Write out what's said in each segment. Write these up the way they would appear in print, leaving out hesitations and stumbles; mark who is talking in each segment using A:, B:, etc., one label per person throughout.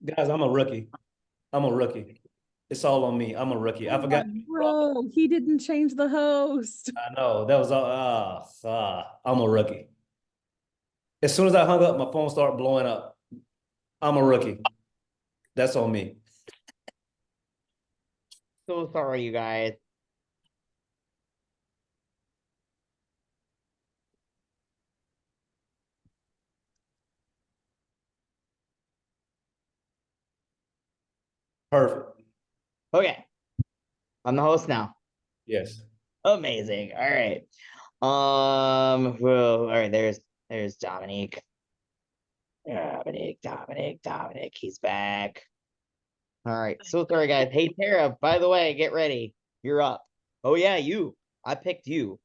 A: Guys, I'm a rookie. I'm a rookie. It's all on me. I'm a rookie. I
B: Oh my
A: forgot.
B: bro, he didn't change the host.
A: I know that was all. I'm a rookie. As soon as I hung up, my phone started blowing up. I'm a rookie. That's on me.
C: So sorry, you guys.
A: Perfect.
C: Okay, I'm the host now.
A: Yes.
C: Amazing. All right. All right. There's Dominique. Dominic. He's back. All right. So sorry, guys. Hey, Tara. By the way, get ready. You're up. Oh yeah, you. I picked you.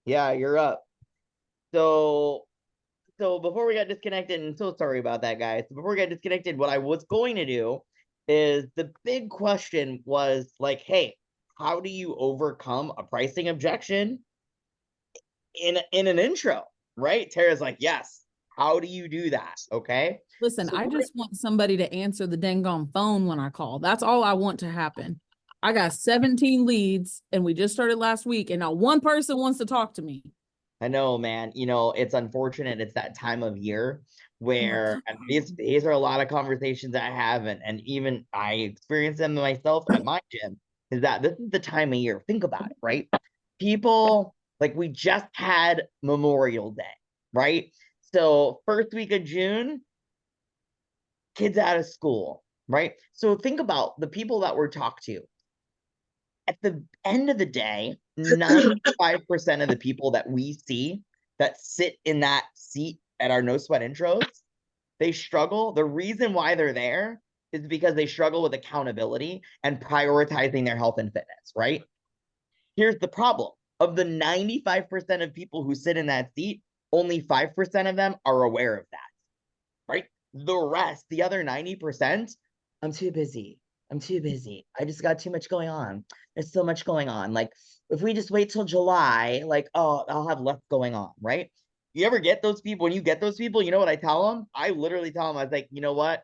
C: Yeah, you're up. So before we got disconnected, and so sorry about that, guys. Before we got disconnected, what I was going to do is the big question was like, hey, how do you overcome a pricing objection in an intro? Right? Tara's like, yes. How do you do that? Okay.
B: Listen,
C: So
B: I just want somebody to answer the dang on phone when I call. That's all I want to happen. I got 17 leads and we just started last week, and not one person wants to talk to me.
C: I know, man. It's unfortunate. It's that time of year
B: Oh my
C: where and
B: God.
C: these are a lot of conversations I have, and even I experience them myself at my gym. Is that this is the time of year? Think about it, right? People like we just had Memorial Day, right? So first week of June, kids out of school, right? So think about the people that we're talked to. At the end of the day, 95% of the people that we see that sit in that seat at our no sweat intros, they struggle. The reason why they're there is because they struggle with accountability and prioritizing their health and fitness, right? Here's the problem. Of the 95% of people who sit in that seat, only 5% of them are aware of that, right? The rest, the other 90%, I'm too busy. I'm too busy. I just got too much going on. There's so much going on. Like, if we just wait till July, like, oh, I'll have less going on, right? You ever get those people? When you get those people, you know what I tell them? I literally tell them, I was like, you know what?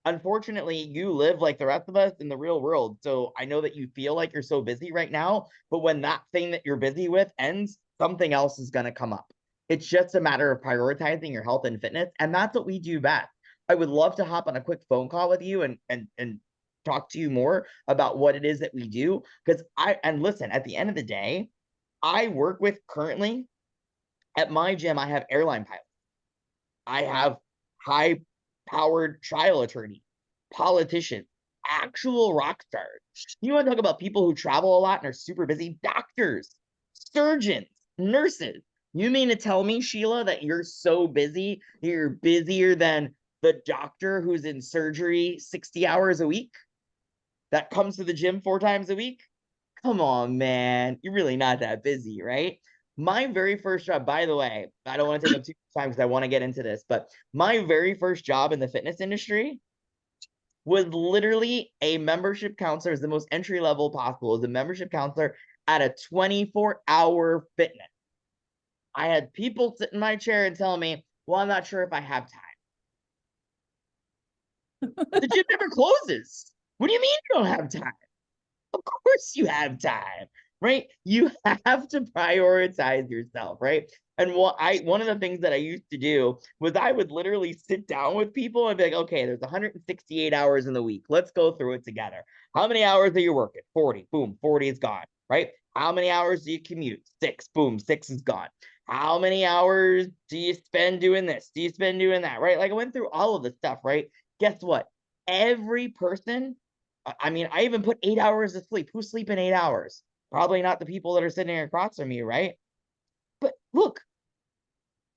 C: Unfortunately, you live like the rest of us in the real world. So I know that you feel like you're so busy right now, but when that thing that you're busy with ends, something else is going to come up. It's just a matter of prioritizing your health and fitness. And that's what we do best. I would love to hop on a quick phone call with you and talk to you more about what it is that we do. Because and listen, at the end of the day, I work with currently at my gym, I have airline pilots. I have high powered trial attorneys, politicians, actual rock stars. You want to talk about people who travel a lot and are super busy? Doctors, surgeons, nurses. You mean to tell me, Sheila, that you're so busy, you're busier than the doctor who's in surgery 60 hours a week that comes to the gym 4 times a week? Come on, man. You're really not that busy, right? My very first job, by the way, I don't want to take up too much time because I want to get into this, but my very first job in the fitness industry was literally a membership counselor, is the most entry level possible, as a membership counselor at a 24-hour fitness. I had people sit in my chair and tell me, well, I'm not sure if I have time. The gym never closes. What do you mean you don't have time? Of course you have time, right? You have to prioritize yourself, right? And one of the things that I used to do was I would literally sit down with people and be like, okay, there's 168 hours in the week. Let's go through it together. How many hours are you working? 40. Boom, 40 is gone, right? How many hours do you commute? 6. Boom, 6 is gone. How many hours do you spend doing this? Do you spend doing that, right? Like I went through all of the stuff, right? Guess what? Every person, I mean, I even put 8 hours of sleep. Who's sleeping 8 hours? Probably not the people that are sitting across from you, right? But look,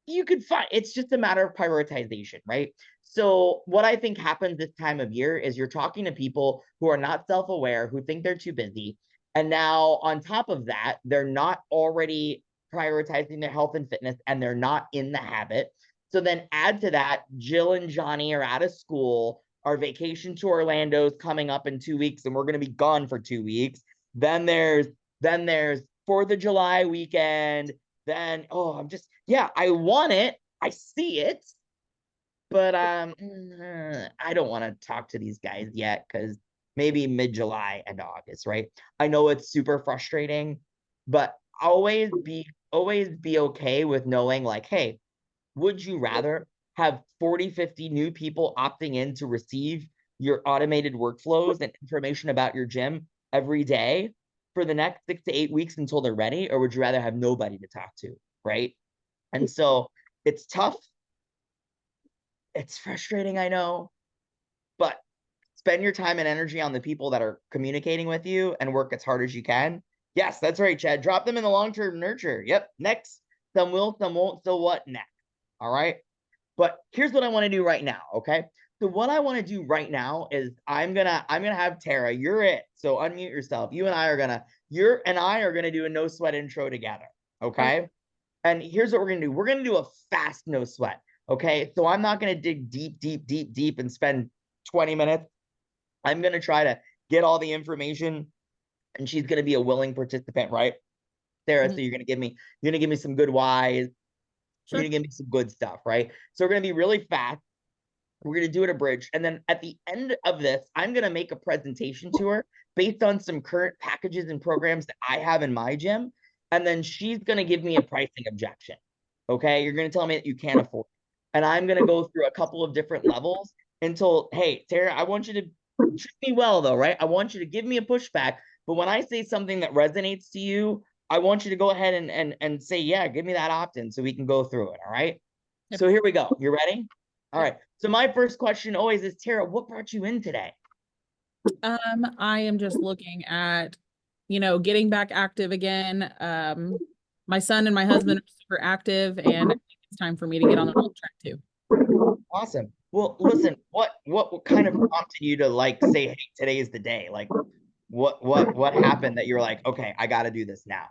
C: you could find it's just a matter of prioritization, right? So, what I think happens this time of year is you're talking to people who are not self aware, who think they're too busy. And now, on top of that, they're not already prioritizing their health and fitness and they're not in the habit. So, then add to that, Jill and Johnny are out of school. Our vacation to Orlando is coming up in 2 weeks, and we're going to be gone for 2 weeks. Then there's 4th of July weekend. Then, oh, I'm just, yeah, I want it. I see it. but I don't want to talk to these guys yet because maybe mid-July and August, right? I know it's super frustrating, but always be okay with knowing like, hey, would you rather have 40, 50 new people opting in to receive your automated workflows and information about your gym every day for the next 6 to 8 weeks until they're ready? Or would you rather have nobody to talk to, right? And so it's tough. It's frustrating, I know, but spend your time and energy on the people that are communicating with you and work as hard as you can. Yes, that's right, Chad. Drop them in the long-term nurture. Yep. Next, some will, some won't. So what next? All right. But here's what I want to do right now. Okay. So what I want to do right now is I'm gonna have Tara. You're it. So unmute yourself. You and I are gonna do a no sweat intro together. Okay. And here's what we're gonna do. We're gonna do a fast no sweat. Okay. So I'm not gonna dig deep and spend 20 minutes. I'm gonna try to get all the information, and she's gonna be a willing participant, right? Sarah, so you're gonna give me some good whys. You're
B: Sure.
C: gonna give me some good stuff, right? So we're gonna be really fast. We're gonna do it a bridge, and then at the end of this, I'm gonna make a presentation to her based on some current packages and programs that I have in my gym, and then she's gonna give me a pricing objection. Okay, you're gonna tell me that you can't afford it, and I'm gonna go through a couple of different levels until, hey, Tara, I want you to treat me well, though, right? I want you to give me a pushback, but when I say something that resonates to you, I want you to go ahead and say, yeah, give me that opt-in so we can go through it. All right.
B: Yep.
C: So here we go. You ready? All
B: Yep.
C: right. So my first question always is, Tara, what brought you in today?
B: I am just looking at, getting back active again. My son and my husband are super active, and I think it's time for me to get on the right track too.
C: Awesome. Well, listen, what kind of prompted you to like say, hey, today is the day? Like what happened that you're like, okay, I got to do this now?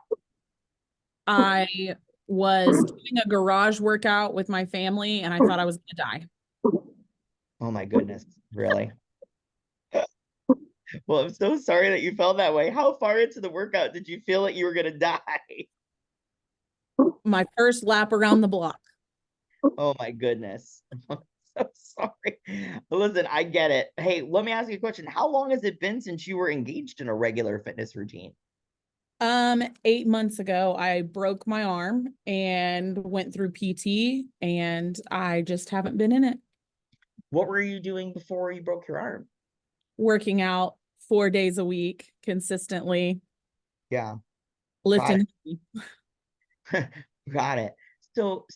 B: I was doing a garage workout with my family, and I thought I was gonna die.
C: Oh my goodness. Really? Well, I'm so sorry that you felt that way. How far into the workout did you feel like you were going to die?
B: My first lap around the block.
C: Oh my goodness. I'm so sorry. Listen, I get it. Hey, let me ask you a question. How long has it been since you were engaged in a regular fitness routine?
B: 8 months ago, I broke my arm and went through PT, and I just haven't been in it.
C: What were you doing before you broke your arm?
B: Working out 4 days a week consistently,
C: Yeah,
B: lifting.
C: got it. So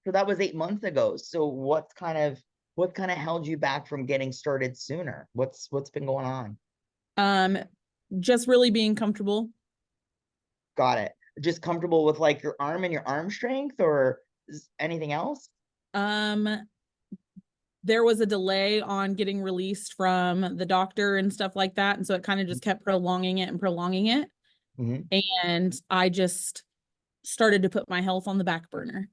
C: that was 8 months ago. So what kind of held you back from getting started sooner? What's been going on?
B: Just really being comfortable.
C: Got it. Just comfortable with like your arm and your arm strength, or anything else?
B: There was a delay on getting released from the doctor and stuff like that, and so it kind of just kept prolonging it and prolonging it. And I just started to put my health on the back burner.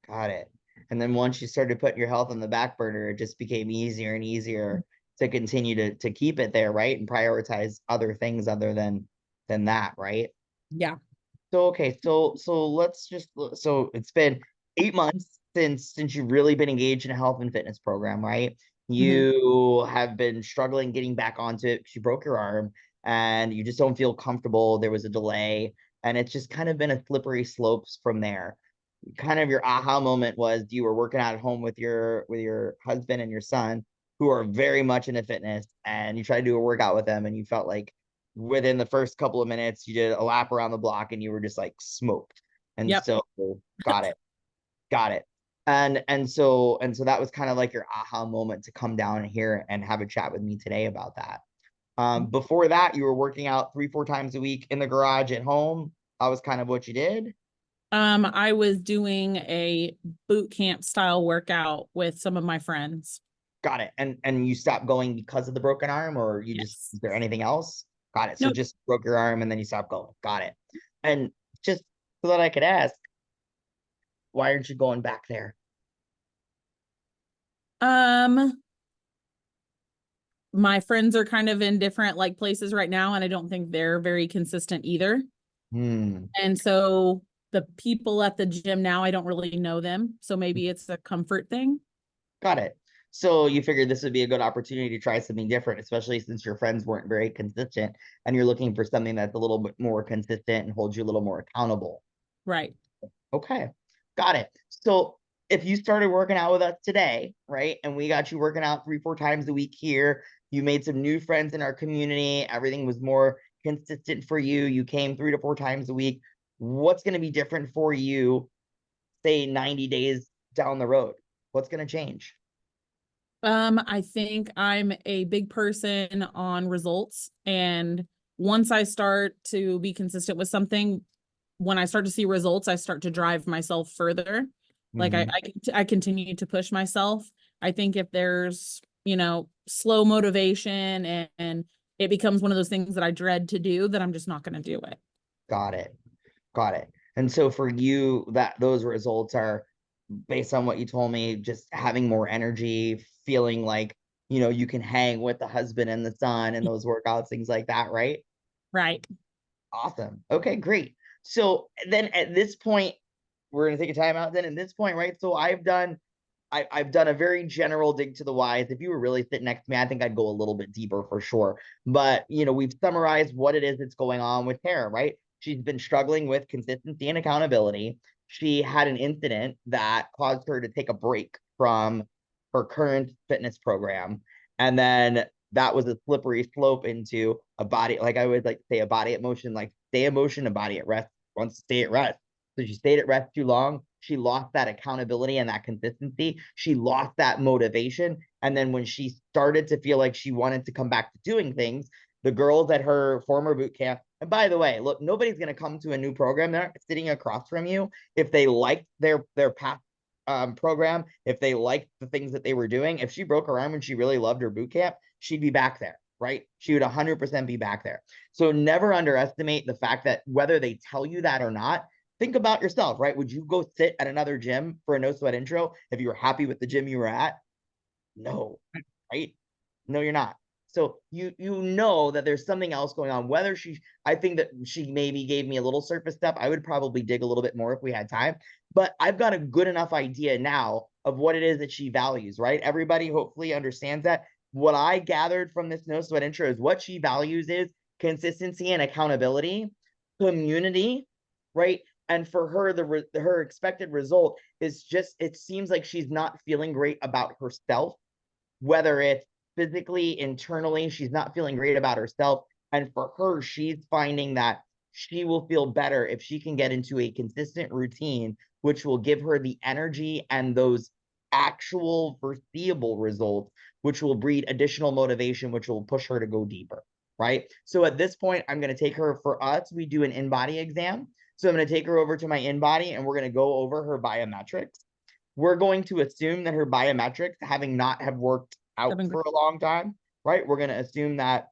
C: Got it. And then once you started putting your health on the back burner, it just became easier and easier to continue to keep it there, right? And prioritize other things other than that, right?
B: Yeah.
C: So okay, so so it's been 8 months since you've really been engaged in a health and fitness program, right? You have been struggling getting back onto it because you broke your arm and you just don't feel comfortable. There was a delay, and it's just kind of been a slippery slopes from there. Kind of your aha moment was you were working out at home with your husband and your son, who are very much into fitness, and you tried to do a workout with them, and you felt like within the first couple of minutes you did a lap around the block and you were just like smoked. And
B: Yep.
C: so got it. And so that was kind of like your aha moment to come down here and have a chat with me today about that. Before that, you were working out 3-4 times a week in the garage at home. That was kind of what you did.
B: I was doing a boot camp style workout with some of my friends.
C: Got it. And you stopped going because of the broken arm, or you just,
B: Yes.
C: is there anything else? Got it. So
B: Nope.
C: just broke your arm and then you stopped going. Got it. And just so that I could ask, why aren't you going back there?
B: My friends are kind of in different like places right now, and I don't think they're very consistent either. And so the people at the gym now, I don't really know them. So maybe it's a comfort thing.
C: Got it. So you figured this would be a good opportunity to try something different, especially since your friends weren't very consistent and you're looking for something that's a little bit more consistent and holds you a little more accountable.
B: Right.
C: Okay, got it. So if you started working out with us today, right, and we got you working out 3-4 times a week here, you made some new friends in our community, everything was more consistent for you, you came 3 to 4 times a week, what's going to be different for you, say 90 days down the road? What's going to change?
B: I think I'm a big person on results. And once I start to be consistent with something, when I start to see results, I start to drive myself further. Like
C: Mhm.
B: I continue to push myself. I think if there's, slow motivation and it becomes one of those things that I dread to do, that I'm just not going to do it.
C: Got it. Got it. And so for you, that those results are based on what you told me, just having more energy, feeling like, you can hang with the husband and the son and those workouts, things like that, right?
B: Right.
C: Awesome. Okay, great. So then at this point, we're gonna take a timeout then at this point, right? So I've done a very general dig to the whys. If you were really sitting next to me, I think I'd go a little bit deeper for sure. But we've summarized what it is that's going on with Tara, right? She's been struggling with consistency and accountability. She had an incident that caused her to take a break from her current fitness program. And then that was a slippery slope into a body, like I would like to say, a body at motion, like stay in motion, a body at rest, wants to stay at rest. So she stayed at rest too long. She lost that accountability and that consistency. She lost that motivation. And then when she started to feel like she wanted to come back to doing things, the girls at her former boot camp, and by the way, look, nobody's going to come to a new program. They're not sitting across from you. If they liked their past program, if they liked the things that they were doing, if she broke her arm and she really loved her boot camp, she'd be back there, right? She would 100% be back there. So never underestimate the fact that whether they tell you that or not, think about yourself, right? Would you go sit at another gym for a no sweat intro if you were happy with the gym you were at? No, right? No, you're not. So you know that there's something else going on. Whether I think that she maybe gave me a little surface stuff. I would probably dig a little bit more if we had time. But I've got a good enough idea now of what it is that she values, right? Everybody hopefully understands that. What I gathered from this no sweat intro is what she values is consistency and accountability, community, right? And for her, her expected result is just, it seems like she's not feeling great about herself, whether it's physically, internally, she's not feeling great about herself. And for her, she's finding that she will feel better if she can get into a consistent routine, which will give her the energy and those actual foreseeable results, which will breed additional motivation, which will push her to go deeper, right? So at this point, I'm going to take her, for us, we do an in-body exam. So I'm going to take her over to my in-body and we're going to go over her biometrics. We're going to assume that her biometrics, having not have worked out for a long time, right? We're going to assume that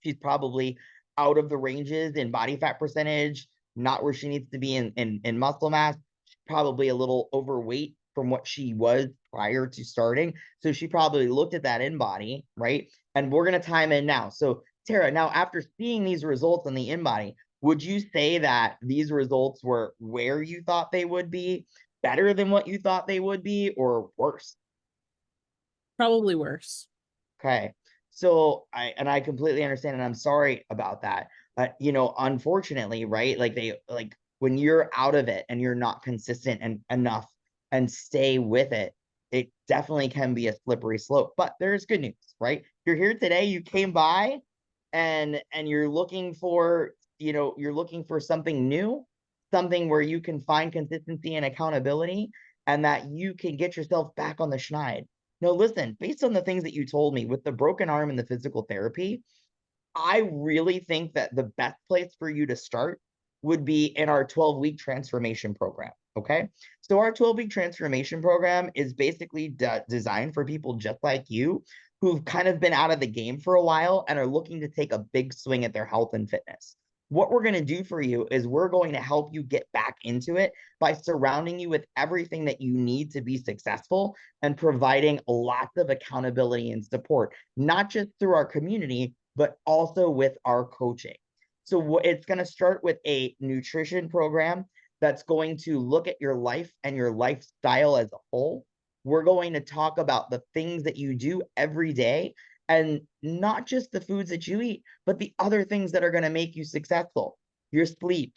C: she's probably out of the ranges in body fat percentage, not where she needs to be in muscle mass, probably a little overweight from what she was prior to starting. So she probably looked at that in body, right? And we're going to time in now. So Tara, now after seeing these results in the in body, would you say that these results were where you thought they would be, better than what you thought they would be, or worse?
B: Probably worse.
C: Okay. So I completely understand, and I'm sorry about that. But unfortunately, right? Like when you're out of it and you're not consistent and enough and stay with it, it definitely can be a slippery slope. But there's good news, right? You're here today, you came by and you're looking for, you're looking for something new, something where you can find consistency and accountability, and that you can get yourself back on the schneid. No, listen, based on the things that you told me with the broken arm and the physical therapy, I really think that the best place for you to start would be in our 12-week transformation program. Okay. So our 12-week transformation program is basically designed for people just like you who've kind of been out of the game for a while and are looking to take a big swing at their health and fitness. What we're going to do for you is we're going to help you get back into it by surrounding you with everything that you need to be successful and providing lots of accountability and support, not just through our community, but also with our coaching. So it's going to start with a nutrition program that's going to look at your life and your lifestyle as a whole. We're going to talk about the things that you do every day, and not just the foods that you eat, but the other things that are going to make you successful. Your sleep,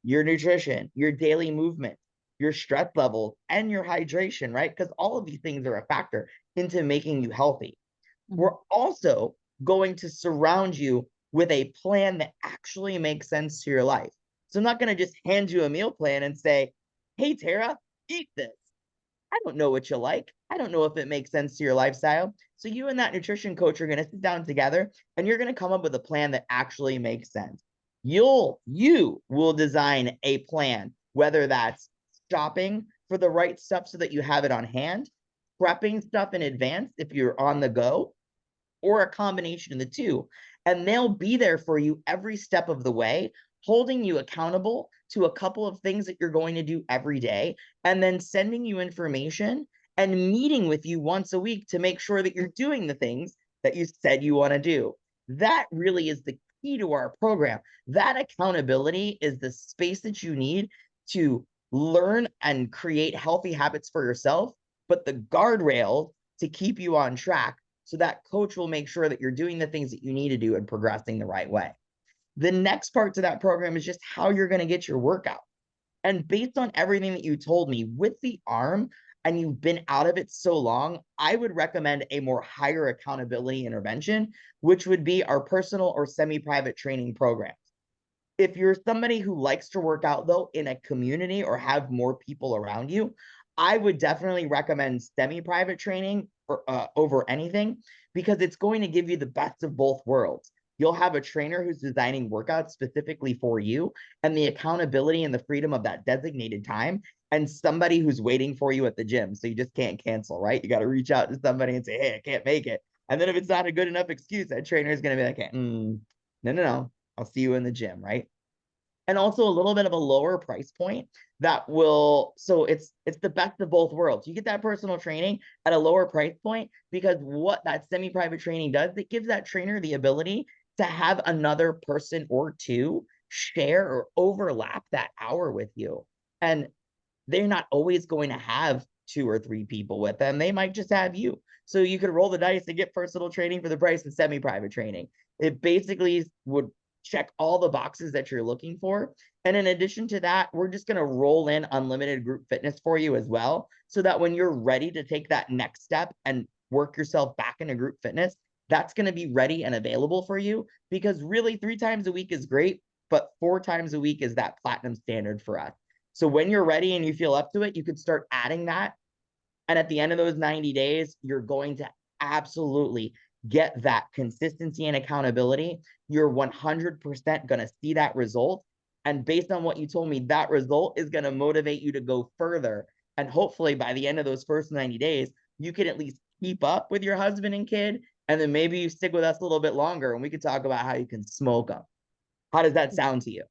C: your nutrition, your daily movement, your stress levels, and your hydration, right? Because all of these things are a factor into making you healthy. We're also going to surround you with a plan that actually makes sense to your life. So I'm not going to just hand you a meal plan and say, hey, Tara, eat this. I don't know what you like. I don't know if it makes sense to your lifestyle. So you and that nutrition coach are going to sit down together and you're going to come up with a plan that actually makes sense. You will design a plan, whether that's shopping for the right stuff so that you have it on hand, prepping stuff in advance if you're on the go, or a combination of the two. And they'll be there for you every step of the way, holding you accountable to a couple of things that you're going to do every day, and then sending you information and meeting with you once a week to make sure that you're doing the things that you said you want to do. That really is the key to our program. That accountability is the space that you need to learn and create healthy habits for yourself, but the guardrails to keep you on track, so that coach will make sure that you're doing the things that you need to do and progressing the right way. The next part to that program is just how you're going to get your workout. And based on everything that you told me with the arm, and you've been out of it so long, I would recommend a more higher accountability intervention, which would be our personal or semi-private training programs. If you're somebody who likes to work out though in a community or have more people around you, I would definitely recommend semi-private training over anything, because it's going to give you the best of both worlds. You'll have a trainer who's designing workouts specifically for you, and the accountability and the freedom of that designated time, and somebody who's waiting for you at the gym. So you just can't cancel, right? You got to reach out to somebody and say, hey, I can't make it. And then if it's not a good enough excuse, that trainer is going to be like, no, I'll see you in the gym, right? And also a little bit of a lower price point that will, so it's the best of both worlds. You get that personal training at a lower price point, because what that semi-private training does, it gives that trainer the ability to have another person or two share or overlap that hour with you. And they're not always going to have 2 or 3 people with them. They might just have you. So you could roll the dice and get personal training for the price of semi-private training. It basically would check all the boxes that you're looking for. And in addition to that, we're just going to roll in unlimited group fitness for you as well, so that when you're ready to take that next step and work yourself back into group fitness, that's going to be ready and available for you. Because really 3 times a week is great, but 4 times a week is that platinum standard for us. So when you're ready and you feel up to it, you could start adding that. And at the end of those 90 days, you're going to absolutely get that consistency and accountability. You're 100% going to see that result. And based on what you told me, that result is going to motivate you to go further. And hopefully by the end of those first 90 days, you can at least keep up with your husband and kid. And then maybe you stick with us a little bit longer and we could talk about how you can smoke them. How does that sound to you?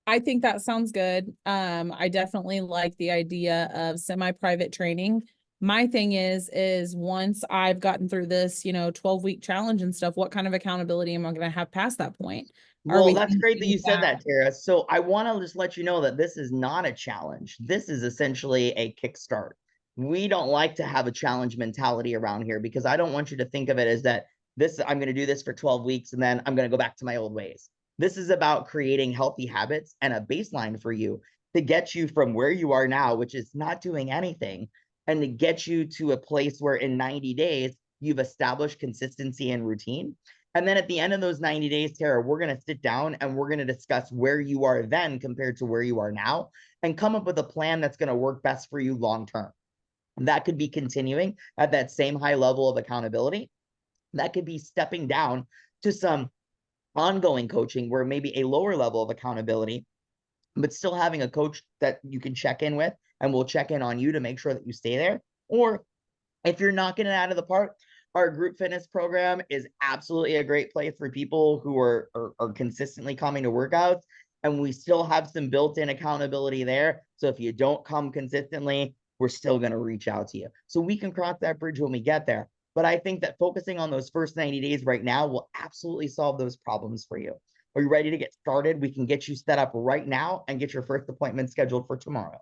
B: I think that sounds good. I definitely like the idea of semi-private training. My thing is once I've gotten through this, 12-week challenge and stuff, what kind of accountability am I going to have past that point?
C: Well, that's great that you said that, Tara. So I want to just let you know that this is not a challenge. This is essentially a kickstart. We don't like to have a challenge mentality around here, because I don't want you to think of it as that I'm going to do this for 12 weeks and then I'm going to go back to my old ways. This is about creating healthy habits and a baseline for you to get you from where you are now, which is not doing anything, and to get you to a place where in 90 days, you've established consistency and routine. And then at the end of those 90 days, Tara, we're going to sit down and we're going to discuss where you are then compared to where you are now, and come up with a plan that's going to work best for you long term. That could be continuing at that same high level of accountability. That could be stepping down to some ongoing coaching where maybe a lower level of accountability, but still having a coach that you can check in with, and we'll check in on you to make sure that you stay there. Or if you're knocking it out of the park, our group fitness program is absolutely a great place for people who are consistently coming to workouts, and we still have some built-in accountability there. So if you don't come consistently, we're still going to reach out to you. So we can cross that bridge when we get there. But I think that focusing on those first 90 days right now will absolutely solve those problems for you. Are you ready to get started? We can get you set up right now and get your first appointment scheduled for tomorrow.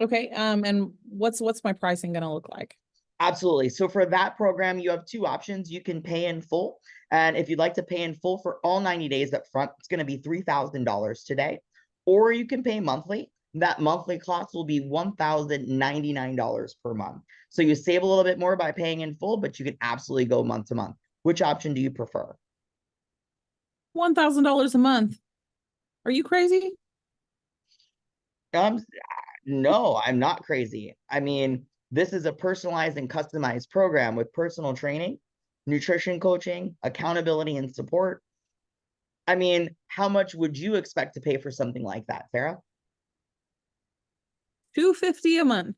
B: Okay, and what's my pricing gonna look like?
C: Absolutely. So for that program, you have two options. You can pay in full. And if you'd like to pay in full for all 90 days up front, it's going to be $3,000 today. Or you can pay monthly. That monthly cost will be $1,099 per month. So you save a little bit more by paying in full, but you can absolutely go month to month. Which option do you prefer?
B: $1,000 a month. Are you crazy?
C: Um, no, I'm not crazy. I mean, this is a personalized and customized program with personal training, nutrition coaching, accountability, and support. I mean, how much would you expect to pay for something like that, Sarah?
B: $250 a month.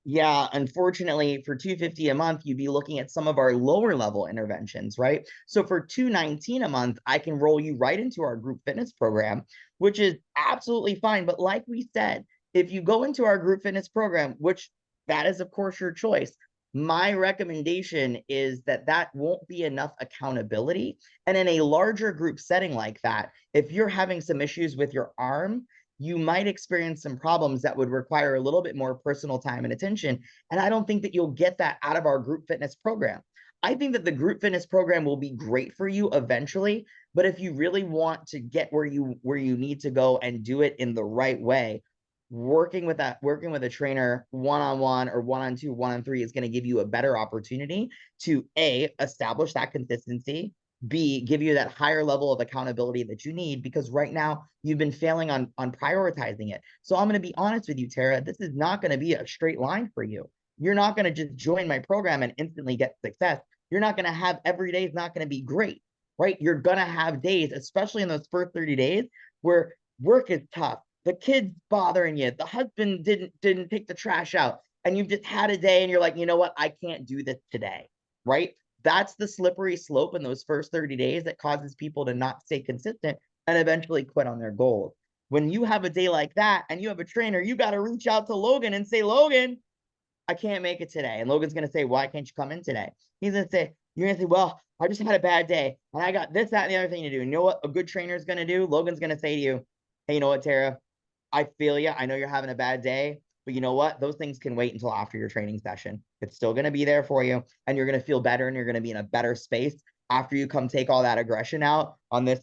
C: Yeah, unfortunately, for $250 a month, you'd be looking at some of our lower level interventions, right? So for $219 a month, I can roll you right into our group fitness program, which is absolutely fine. But like we said, if you go into our group fitness program, which that is of course your choice, my recommendation is that that won't be enough accountability. And in a larger group setting like that, if you're having some issues with your arm, you might experience some problems that would require a little bit more personal time and attention. And I don't think that you'll get that out of our group fitness program. I think that the group fitness program will be great for you eventually, but if you really want to get where you need to go and do it in the right way, working with a trainer one-on-one or one-on-two, one-on-three is going to give you a better opportunity to A, establish that consistency, B, give you that higher level of accountability that you need, because right now you've been failing on prioritizing it. So I'm going to be honest with you, Tara, this is not going to be a straight line for you. You're not going to just join my program and instantly get success. You're not going to have every day is not going to be great, right? You're going to have days, especially in those first 30 days, where work is tough. The kid's bothering you. The husband didn't take the trash out, and you've just had a day and you're like, you know what? I can't do this today, right? That's the slippery slope in those first 30 days that causes people to not stay consistent and eventually quit on their goals. When you have a day like that and you have a trainer, you got to reach out to Logan and say, Logan, I can't make it today. And Logan's going to say, why can't you come in today? He's going to say, you're going to say, well, I just had a bad day and I got this, that, and the other thing to do. And you know what a good trainer is going to do? Logan's going to say to you, hey, you know what, Tara? I feel you. I know you're having a bad day, but you know what? Those things can wait until after your training session. It's still going to be there for you, and you're going to feel better, and you're going to be in a better space after you come take all that aggression out on this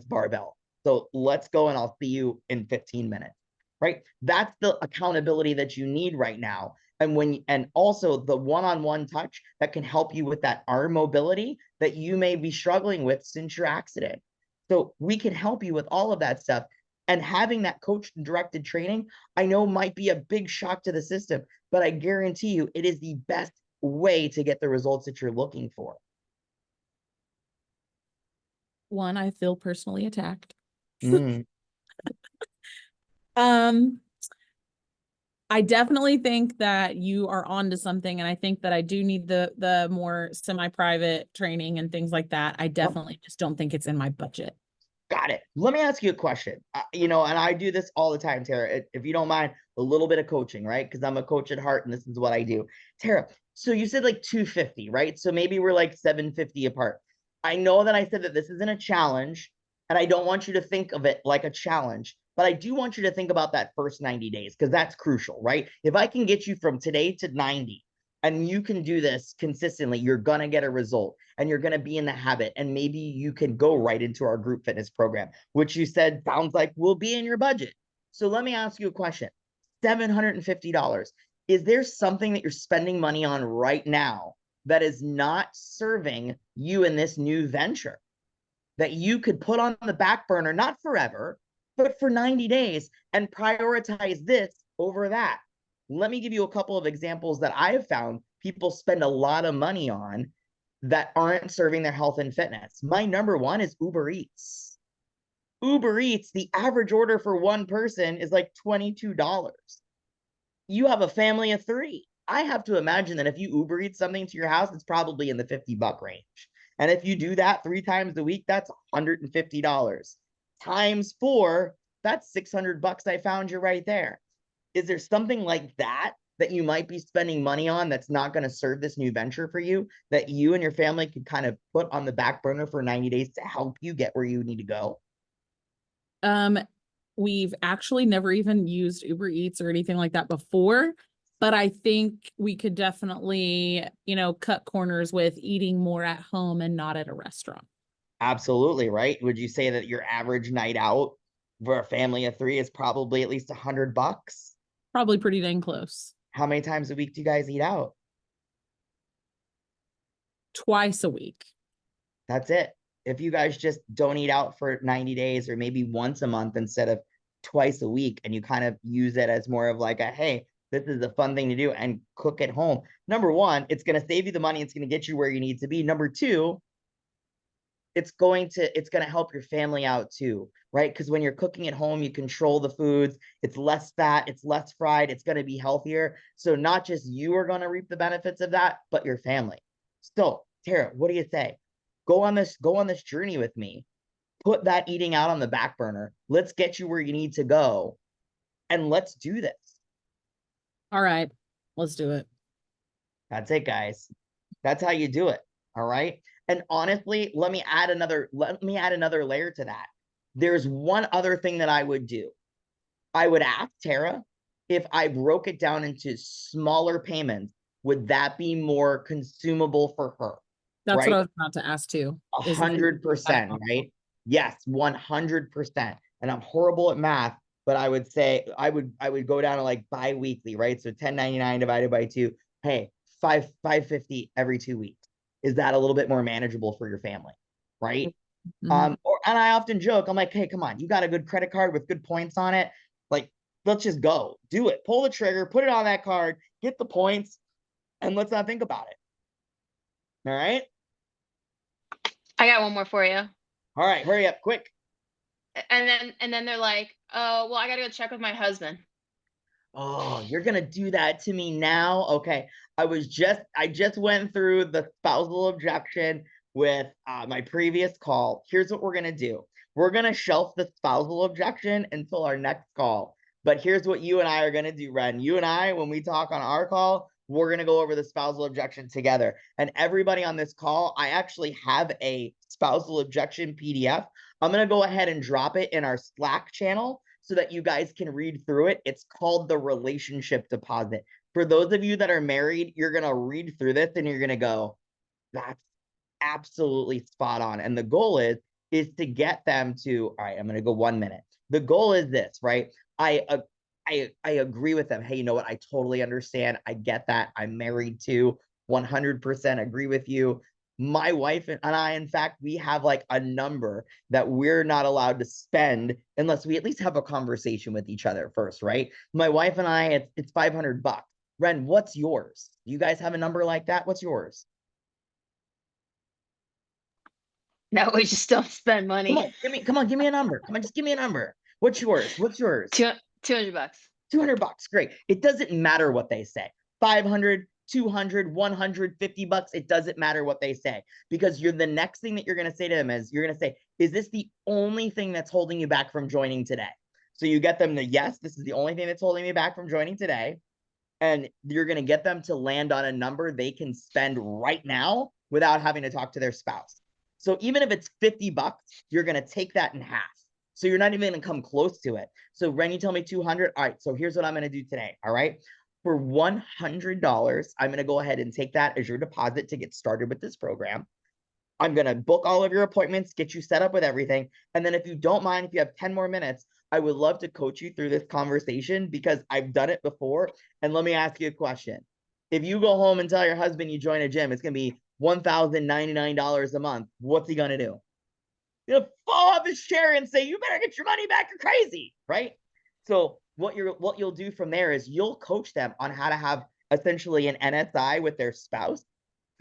C: barbell. So let's go, and I'll see you in 15 minutes. Right? That's the accountability that you need right now. And also the one-on-one touch that can help you with that arm mobility that you may be struggling with since your accident. So we can help you with all of that stuff. And having that coach directed training, I know might be a big shock to the system, but I guarantee you it is the best way to get the results that you're looking for.
B: One, I feel personally attacked.
C: Mm.
B: I definitely think that you are onto something, and I think that I do need the more semi-private training and things like that. I definitely just don't think it's in my budget.
C: Got it. Let me ask you a question. And I do this all the time, Tara. If you don't mind, a little bit of coaching, right? Because I'm a coach at heart, and this is what I do. Tara, so you said like 250, right? So maybe we're like 750 apart. I know that I said that this isn't a challenge, and I don't want you to think of it like a challenge, but I do want you to think about that first 90 days because that's crucial, right? If I can get you from today to 90, and you can do this consistently, you're going to get a result and you're going to be in the habit. And maybe you can go right into our group fitness program, which you said sounds like will be in your budget. So let me ask you a question. $750. Is there something that you're spending money on right now that is not serving you in this new venture that you could put on the back burner, not forever, but for 90 days and prioritize this over that? Let me give you a couple of examples that I have found people spend a lot of money on that aren't serving their health and fitness. My number one is Uber Eats. Uber Eats, the average order for one person is like $22. You have a family of 3. I have to imagine that if you Uber Eats something to your house, it's probably in the $50 range. And if you do that 3 times a week, that's $150. Times 4, that's $600 I found you right there. Is there something like that that you might be spending money on that's not going to serve this new venture for you, that you and your family could kind of put on the back burner for 90 days to help you get where you need to go?
B: We've actually never even used Uber Eats or anything like that before, but I think we could definitely, you know, cut corners with eating more at home and not at a restaurant.
C: Absolutely, right? Would you say that your average night out for a family of 3 is probably at least $100?
B: Probably pretty dang close.
C: How many times a week do you guys eat out?
B: Twice a week.
C: That's it. If you guys just don't eat out for 90 days or maybe once a month instead of twice a week, and you kind of use it as more of like a, hey, this is a fun thing to do and cook at home. Number one, it's going to save you the money. It's going to get you where you need to be. Number two, it's going to help your family out too, right? Because when you're cooking at home, you control the foods. It's less fat, it's less fried, it's going to be healthier. So not just you are going to reap the benefits of that, but your family. So, Tara, what do you say? Go on this journey with me. Put that eating out on the back burner. Let's get you where you need to go. And let's do this.
B: All right, let's do it.
C: That's it, guys. That's how you do it. All right. And honestly, let me add another layer to that. There's one other thing that I would do. I would ask Tara if I broke it down into smaller payments, would that be more consumable for her?
B: That's
C: right?
B: what I was about to ask too.
C: 100%, right? Yes, 100%. And I'm horrible at math, but I would say I would go down to like bi-weekly, right? So 1099 divided by 2. Hey, 550 every 2 weeks. Is that a little bit more manageable for your family? Right.
B: Mhm.
C: And I often joke, I'm like, hey, come on, you got a good credit card with good points on it. Like, let's just go do it. Pull the trigger, put it on that card, get the points, and let's not think about it. All right.
D: I got one more for you.
C: All right, hurry up, quick.
D: And then they're like, oh, well, I gotta go check with my husband.
C: Oh, you're gonna do that to me now? Okay. I just went through the spousal objection with my previous call. Here's what we're gonna do. We're gonna shelf the spousal objection until our next call. But here's what you and I are gonna do, Ren. You and I, when we talk on our call, we're gonna go over the spousal objection together. And everybody on this call, I actually have a spousal objection PDF. I'm gonna go ahead and drop it in our Slack channel so that you guys can read through it. It's called the relationship deposit. For those of you that are married, you're going to read through this and you're going to go, that's absolutely spot on. And the goal is to get them to, all right, I'm going to go 1 minute. The goal is this, right? I agree with them. Hey, you know what? I totally understand. I get that. I'm married too. 100% agree with you. My wife and I, in fact, we have like a number that we're not allowed to spend unless we at least have a conversation with each other first, right? My wife and I, it's $500. Ren, what's yours? Do you guys have a number like that? What's yours?
D: No, we just don't spend money.
C: Come on, give me a number. Come on, just give me a number. What's yours? What's yours?
D: $200.
C: $200. Great. It doesn't matter what they say. 500, 200, 150 bucks. It doesn't matter what they say, because the next thing that you're going to say to them is you're going to say, is this the only thing that's holding you back from joining today? So you get them to, yes, this is the only thing that's holding me back from joining today. And you're going to get them to land on a number they can spend right now without having to talk to their spouse. So even if it's 50 bucks, you're going to take that in half. So you're not even going to come close to it. So Ren, you tell me 200. All right. So here's what I'm going to do today. All right. For $100, I'm going to go ahead and take that as your deposit to get started with this program. I'm going to book all of your appointments, get you set up with everything. And then if you don't mind, if you have 10 more minutes, I would love to coach you through this conversation because I've done it before. And let me ask you a question. If you go home and tell your husband you join a gym, it's going to be $1,099 a month. What's he going to do? He's going to fall off his chair and say, you better get your money back. You're crazy, right? So what you'll do from there is you'll coach them on how to have essentially an NSI with their spouse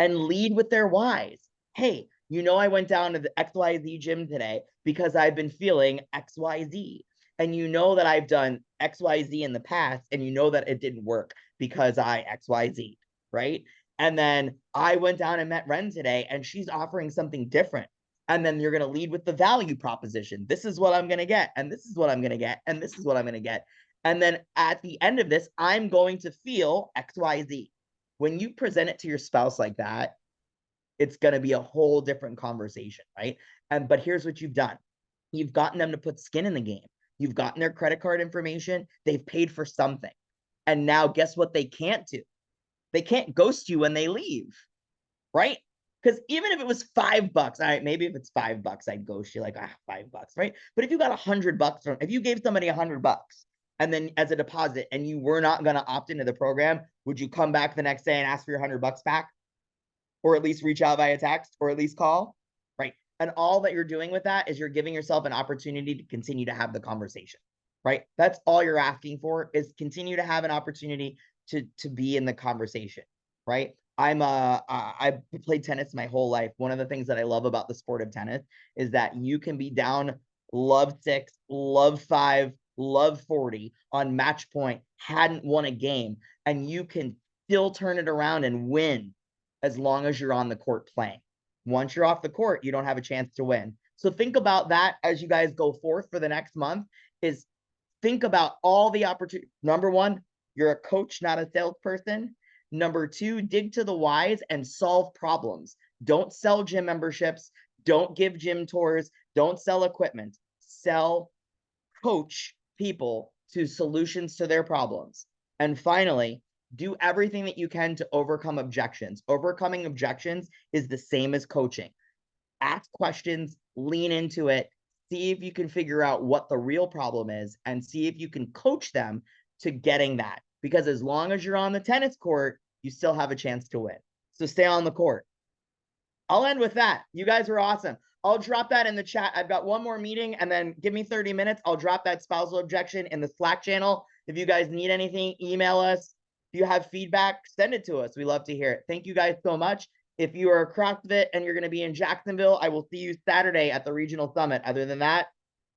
C: and lead with their whys. Hey, you know, I went down to the XYZ gym today because I've been feeling XYZ. And you know that I've done XYZ in the past, and you know that it didn't work because I XYZ, right? And then I went down and met Ren today, and she's offering something different. And then you're going to lead with the value proposition. This is what I'm going to get, and this is what I'm going to get, and this is what I'm going to get. And then at the end of this, I'm going to feel XYZ. When you present it to your spouse like that, it's going to be a whole different conversation, right? But here's what you've done. You've gotten them to put skin in the game. You've gotten their credit card information. They've paid for something. And now guess what they can't do? They can't ghost you when they leave, right? Because even if it was $5, all right, maybe if it's $5, I'd ghost you like, $5, right? But if you got $100 from, if you gave somebody $100 and then as a deposit and you were not going to opt into the program, would you come back the next day and ask for your $100 back? Or at least reach out via text or at least call, right? And all that you're doing with that is you're giving yourself an opportunity to continue to have the conversation, right? That's all you're asking for, is continue to have an opportunity to be in the conversation, right? I played tennis my whole life. One of the things that I love about the sport of tennis is that you can be down love 6, love 5, love 40 on match point, hadn't won a game, and you can still turn it around and win as long as you're on the court playing. Once you're off the court, you don't have a chance to win. So think about that as you guys go forth for the next month, is think about all the opportunities. Number one, you're a coach, not a salesperson. Number two, dig to the whys and solve problems. Don't sell gym memberships. Don't give gym tours. Don't sell equipment. Sell, coach people to solutions to their problems. And finally, do everything that you can to overcome objections. Overcoming objections is the same as coaching. Ask questions, lean into it, see if you can figure out what the real problem is, and see if you can coach them to getting that. Because as long as you're on the tennis court, you still have a chance to win. So stay on the court. I'll end with that. You guys were awesome. I'll drop that in the chat. I've got one more meeting, and then give me 30 minutes. I'll drop that spousal objection in the Slack channel. If you guys need anything, email us. If you have feedback, send it to us. We love to hear it. Thank you guys so much. If you are a CrossFit and you're going to be in Jacksonville, I will see you Saturday at the Regional Summit. Other than that,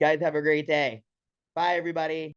C: guys, have a great day. Bye, everybody.